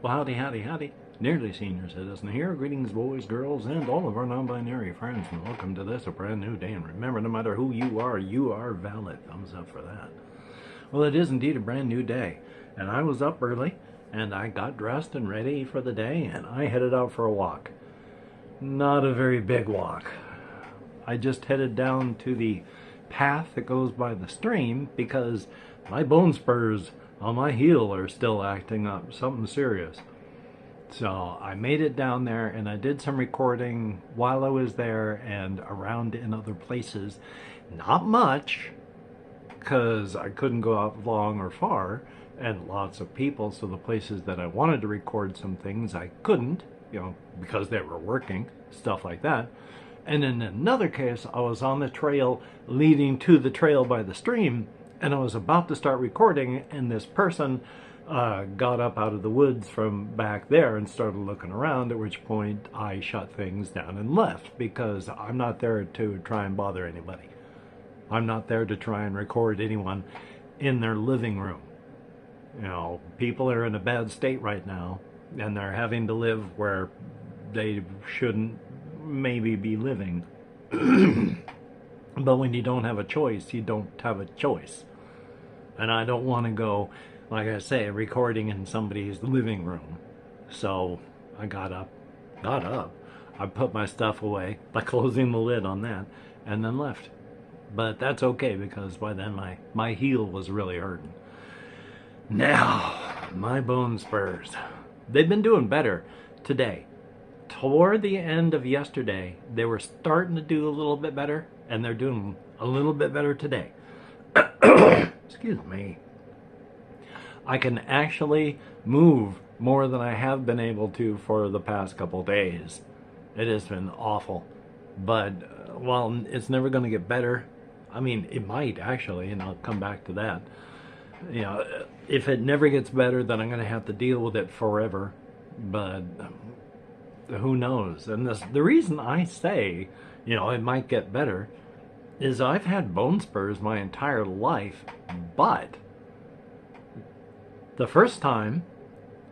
Well, howdy, howdy, howdy. Nearly senior citizen here. Greetings, boys, girls, and all of our non-binary friends, and welcome to this, a brand new day. And remember, no matter who you are valid. Thumbs up for that. Well, it is indeed a brand new day, and I was up early, and I got dressed and ready for the day, and I headed out for a walk. Not a very big walk. I just headed down to the path that goes by the stream because my bone spurs on my heel are still acting up, something serious. So I made it down there, and I did some recording while I was there and around in other places. Not much, because I couldn't go out long or far, and lots of people, so the places that I wanted to record some things I couldn't, because they were working, stuff like that. And in another case, I was on the trail leading to the trail by the stream, and I was about to start recording, and this person got up out of the woods from back there and started looking around, at which point I shut things down and left, because I'm not there to try and bother anybody. I'm not there to try and record anyone in their living room. People are in a bad state right now, and they're having to live where they shouldn't maybe be living. But when you don't have a choice, you don't have a choice. And I don't want to go, like I say, recording in somebody's living room. So I got up. I put my stuff away by closing the lid on that, and then left. But that's okay, because by then my heel was really hurting. Now, my bone spurs. They've been doing better today. Toward the end of yesterday, they were starting to do a little bit better, and they're doing a little bit better today. Excuse me. I can actually move more than I have been able to for the past couple days. It has been awful. But, well, it's never going to get better. I mean, it might, actually, and I'll come back to that. If it never gets better, then I'm going to have to deal with it forever. But who knows? And the reason I say, it might get better is I've had bone spurs my entire life, but the first time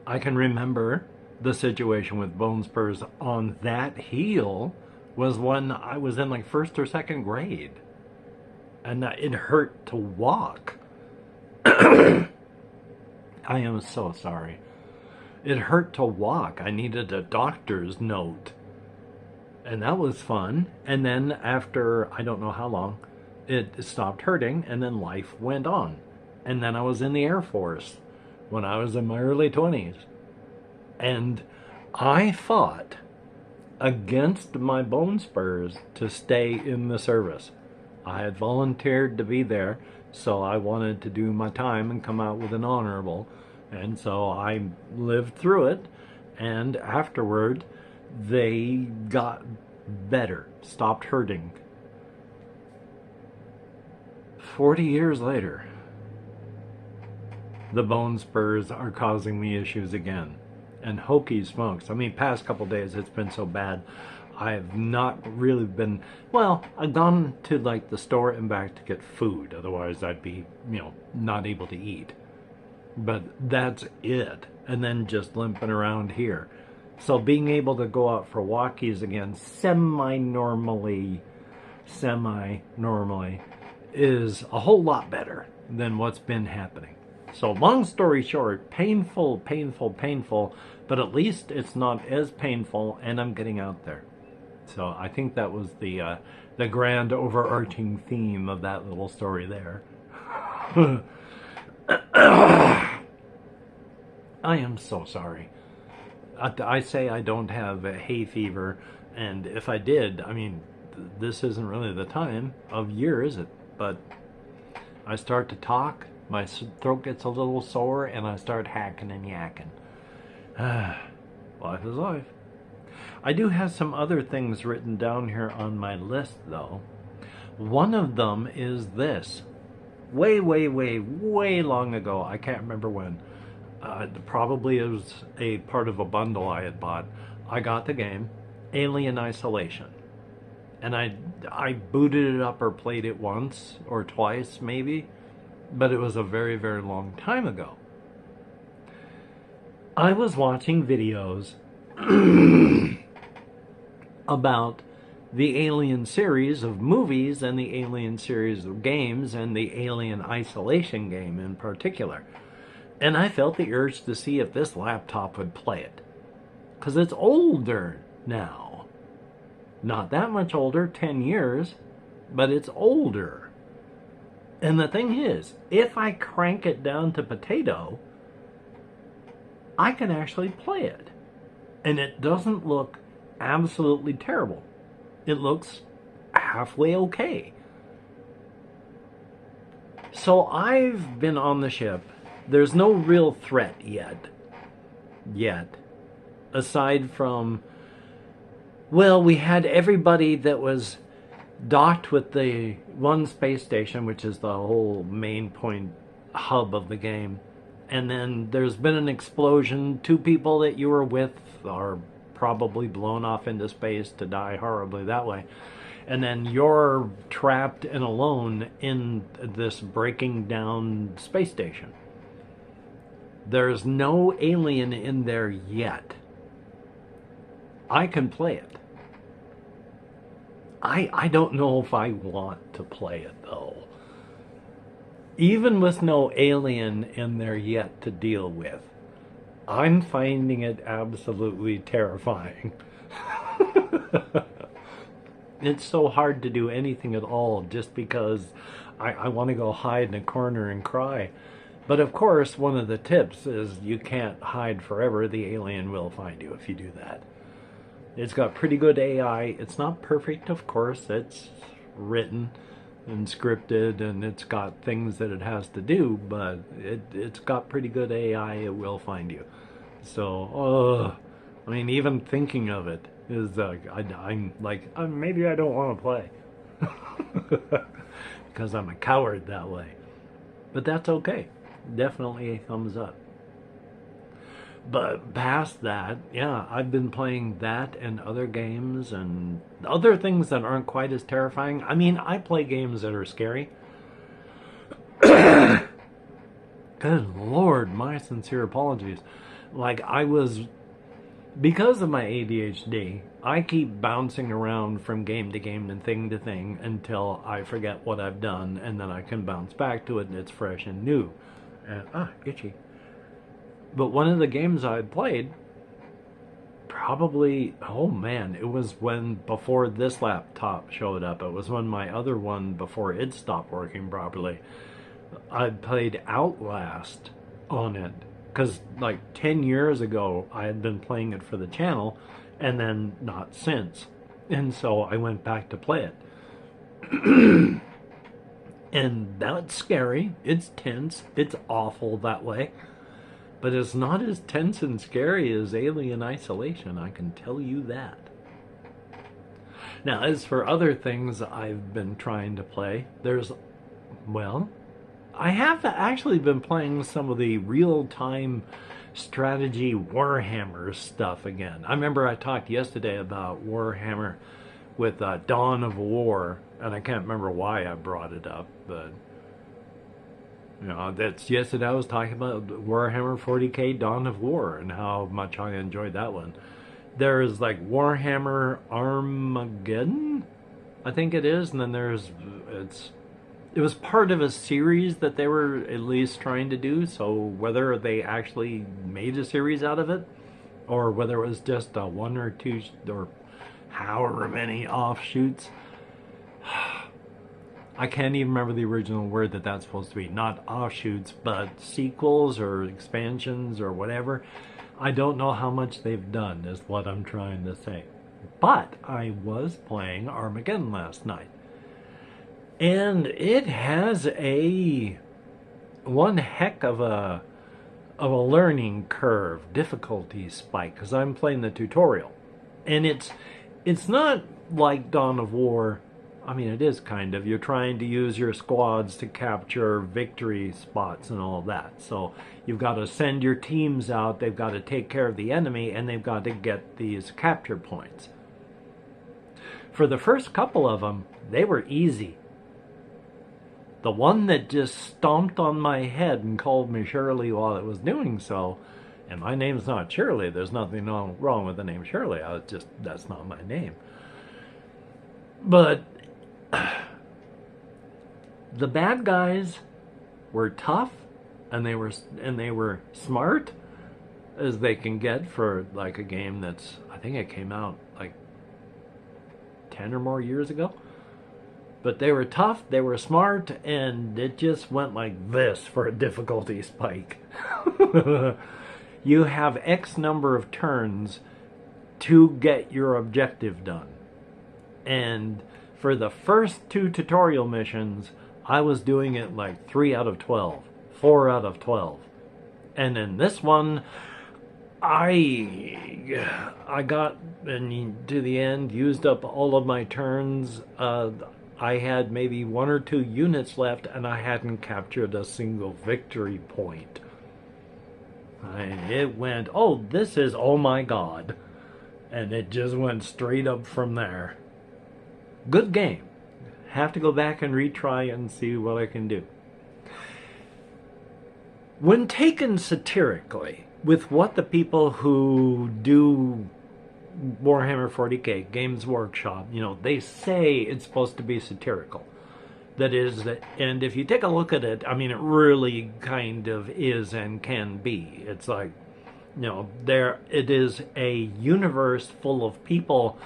I can remember the situation with bone spurs on that heel was when I was in like first or second grade, and it hurt to walk. I am so sorry. It hurt to walk. I needed a doctor's note. And that was fun. And then after, I don't know how long, it stopped hurting, and then life went on. And then I was in the Air Force when I was in my early 20s. And I fought against my bone spurs to stay in the service. I had volunteered to be there, so I wanted to do my time and come out with an honorable. And so I lived through it, and afterward, they got better, stopped hurting. 40 years later, the bone spurs are causing me issues again. And hokey smokes, I mean, past couple days it's been so bad, I've not really been, well, I've gone to like the store and back to get food, otherwise I'd be, not able to eat. But that's it. And then just limping around here. So being able to go out for walkies again semi-normally is a whole lot better than what's been happening. So long story short, painful, but at least it's not as painful, and I'm getting out there. So I think that was the grand overarching theme of that little story there. I am so sorry. I say I don't have a hay fever, and if I did, I mean, this isn't really the time of year, is it? But I start to talk, my throat gets a little sore, and I start hacking and yakking. Life is life. I do have some other things written down here on my list, though. One of them is this. Way long ago, I can't remember when. Probably it was a part of a bundle I had bought. I got the game, Alien Isolation. And I booted it up or played it once or twice, maybe. But it was a very long time ago. I was watching videos about the Alien series of movies and the Alien series of games and the Alien Isolation game in particular. And I felt the urge to see if this laptop would play it. Because it's older now. Not that much older, 10 years, but it's older. And the thing is, if I crank it down to potato, I can actually play it. And it doesn't look absolutely terrible. It looks halfway okay. So I've been on the ship. There's no real threat yet. Aside from, well, we had everybody that was docked with the one space station, which is the whole main point hub of the game. And then there's been an explosion. 2 people that you were with are probably blown off into space to die horribly that way. And then you're trapped and alone in this breaking down space station. There's no alien in there yet. I can play it. I don't know if I want to play it, though. Even with no alien in there yet to deal with, I'm finding it absolutely terrifying. It's so hard to do anything at all just because I want to go hide in a corner and cry. But of course, one of the tips is you can't hide forever. The alien will find you if you do that. It's got pretty good AI. It's not perfect, of course. It's written and scripted, and it's got things that it has to do, but it's got pretty good AI. It will find you. So, I mean, even thinking of it is, I'm like, maybe I don't want to play. Because I'm a coward that way. But that's okay. Definitely a thumbs up. But past that, yeah, I've been playing that and other games and other things that aren't quite as terrifying. I mean, I play games that are scary. Good Lord, my sincere apologies. Like, because of my ADHD, I keep bouncing around from game to game and thing to thing until I forget what I've done, and then I can bounce back to it and it's fresh and new. And, itchy. But one of the games I played, probably, oh man, it was before this laptop showed up. It was when my other one, before it stopped working properly, I played Outlast on it. Because like 10 years ago, I had been playing it for the channel, and then not since. And so I went back to play it. And that's scary. It's tense. It's awful that way. But it's not as tense and scary as Alien Isolation, I can tell you that. Now, as for other things I've been trying to play, I have actually been playing some of the real-time strategy Warhammer stuff again. I remember I talked yesterday about Warhammer with Dawn of War, and I can't remember why I brought it up, but you know, that's yesterday I was talking about Warhammer 40k Dawn of War and how much I enjoyed that one. There's like Warhammer Armageddon, I think it is, and then it was part of a series that they were at least trying to do, so whether they actually made a series out of it, or whether it was just one or two, or however many offshoots, I can't even remember the original word that's supposed to be. Not offshoots, but sequels or expansions or whatever. I don't know how much they've done, is what I'm trying to say. But I was playing Armageddon last night. And it has one heck of a learning curve, difficulty spike, because I'm playing the tutorial. And it's not like Dawn of War. I mean, it is kind of. You're trying to use your squads to capture victory spots and all that. So you've got to send your teams out, they've got to take care of the enemy, and they've got to get these capture points. For the first couple of them, they were easy. The one that just stomped on my head and called me Shirley while it was doing so, And my name's not Shirley. There's nothing wrong with the name Shirley. That's not my name. But the bad guys were tough, and they were smart as they can get for like a game that's, I think it came out like 10 or more years ago. But they were tough, they were smart, and it just went like this for a difficulty spike. You have X number of turns to get your objective done. And for the first 2 tutorial missions, I was doing it like 3 out of 12, 4 out of 12. And in this one, I got to the end, used up all of my turns. I had maybe 1 or 2 units left, and I hadn't captured a single victory point. It went, oh, this is, oh my god. And it just went straight up from there. Good game. Have to go back and retry and see what I can do. When taken satirically, with what the people who do Warhammer 40k, Games Workshop, they say it's supposed to be satirical. That is, and if you take a look at it, I mean, it really kind of is and can be. It's like, it is a universe full of people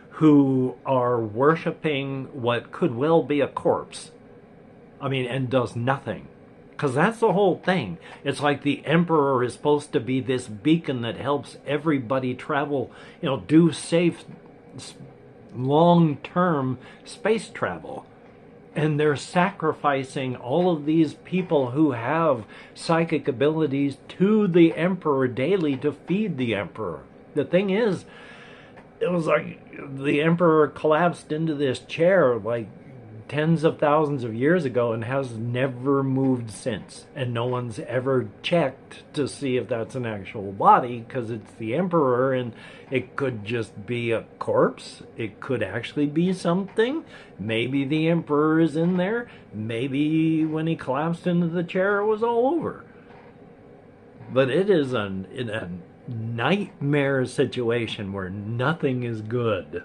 who are worshipping what could well be a corpse. I mean, and does nothing. Because that's the whole thing. It's like the Emperor is supposed to be this beacon that helps everybody travel, do safe, long-term space travel. And they're sacrificing all of these people who have psychic abilities to the Emperor daily to feed the Emperor. The thing is, it was like the Emperor collapsed into this chair like tens of thousands of years ago and has never moved since. And no one's ever checked to see if that's an actual body, because it's the Emperor, and it could just be a corpse. It could actually be something. Maybe the Emperor is in there. Maybe when he collapsed into the chair, it was all over. But it is a nightmare situation where nothing is good.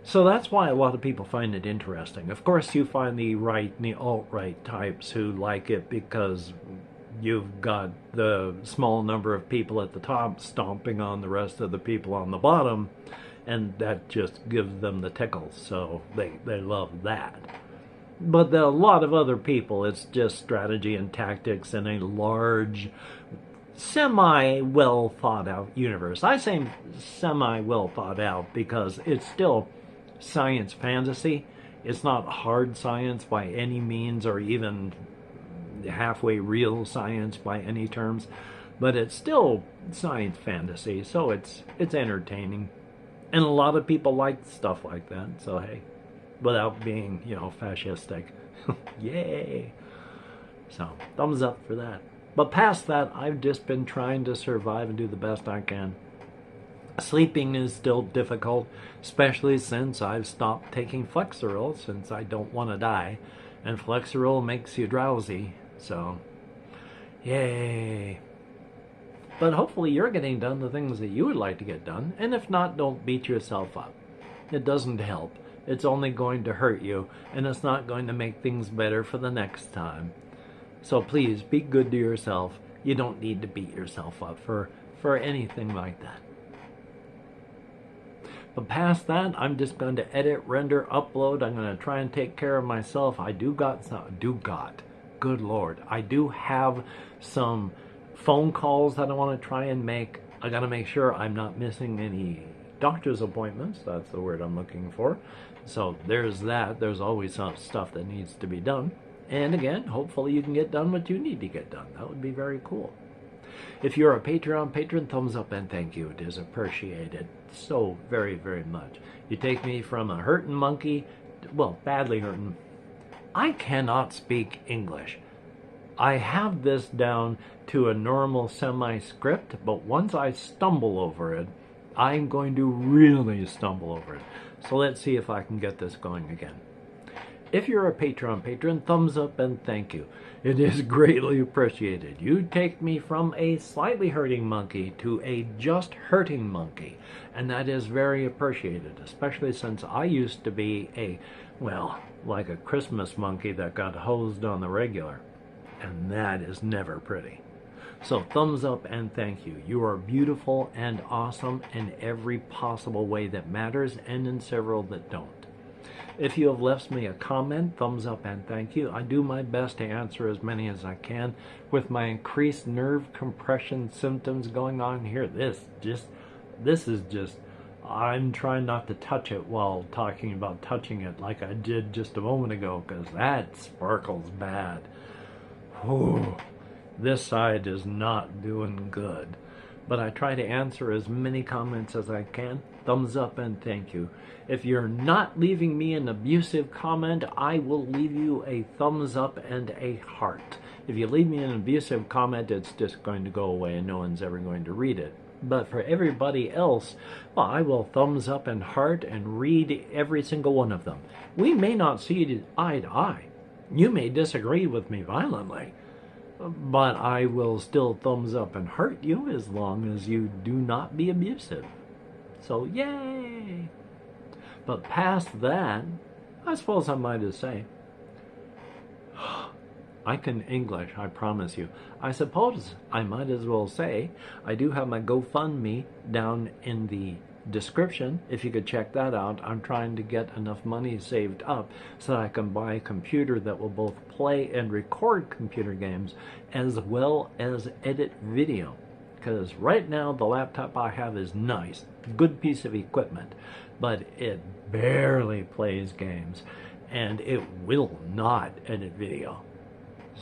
So that's why a lot of people find it interesting. Of course, you find the right and the alt-right types who like it because you've got the small number of people at the top stomping on the rest of the people on the bottom, and that just gives them the tickles, so they love that. But a lot of other people, it's just strategy and tactics in a large, semi-well thought out universe. I say semi-well thought out because it's still science fantasy. It's not hard science by any means, or even halfway real science by any terms, but it's still science fantasy, so it's entertaining. And a lot of people like stuff like that, so hey, without being, fascistic. Yay! So, thumbs up for that. But past that, I've just been trying to survive and do the best I can. Sleeping is still difficult, especially since I've stopped taking Flexeril, since I don't want to die. And Flexeril makes you drowsy, so yay. But hopefully you're getting done the things that you would like to get done, and if not, don't beat yourself up. It doesn't help. It's only going to hurt you, and it's not going to make things better for the next time. So please, be good to yourself. You don't need to beat yourself up for anything like that. But past that, I'm just going to edit, render, upload. I'm going to try and take care of myself. I do good Lord, I do have some phone calls that I want to try and make. I got to make sure I'm not missing any doctor's appointments. That's the word I'm looking for. So there's that. There's always some stuff that needs to be done. And again, hopefully you can get done what you need to get done. That would be very cool. If you're a Patreon patron, thumbs up and thank you. It is appreciated so very, very much. You take me from a hurting monkey, well, badly hurting. I cannot speak English. I have this down to a normal semi-script, but once I stumble over it, I'm going to really stumble over it. So let's see if I can get this going again. If you're a Patreon patron, thumbs up and thank you. It is greatly appreciated. You take me from a slightly hurting monkey to a just hurting monkey, and that is very appreciated, especially since I used to be a, well, like a Christmas monkey that got hosed on the regular, and that is never pretty. So thumbs up and thank you. You are beautiful and awesome in every possible way that matters, and in several that don't. If you have left me a comment, thumbs up and thank you. I do my best to answer as many as I can. With my increased nerve compression symptoms going on here, this is just, I'm trying not to touch it while talking about touching it like I did just a moment ago, because that sparkles bad. Whew. This side is not doing good. But I try to answer as many comments as I can. Thumbs up and thank you. If you're not leaving me an abusive comment, I will leave you a thumbs up and a heart. If you leave me an abusive comment, it's just going to go away and no one's ever going to read it. But for everybody else, well, I will thumbs up and heart and read every single one of them. We may not see eye to eye. You may disagree with me violently, but I will still thumbs up and heart you as long as you do not be abusive. So, yay! But past that, I suppose I might as say, I can English, I promise you. I suppose I might as well say, I do have my GoFundMe down in the description. If you could check that out. I'm trying to get enough money saved up so that I can buy a computer that will both play and record computer games as well as edit video. Because right now the laptop I have is nice, good piece of equipment, but it barely plays games and it will not edit video.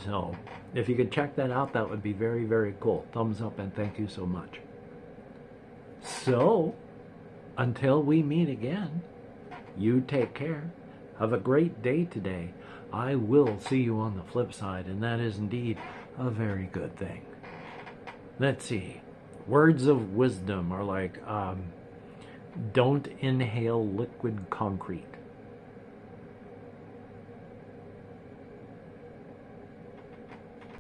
So if you could check that out, that would be very, very cool. Thumbs up and thank you so much. So until we meet again, you take care. Have a great day today. I will see you on the flip side, and that is indeed a very good thing. Let's see. Words of wisdom are like, don't inhale liquid concrete.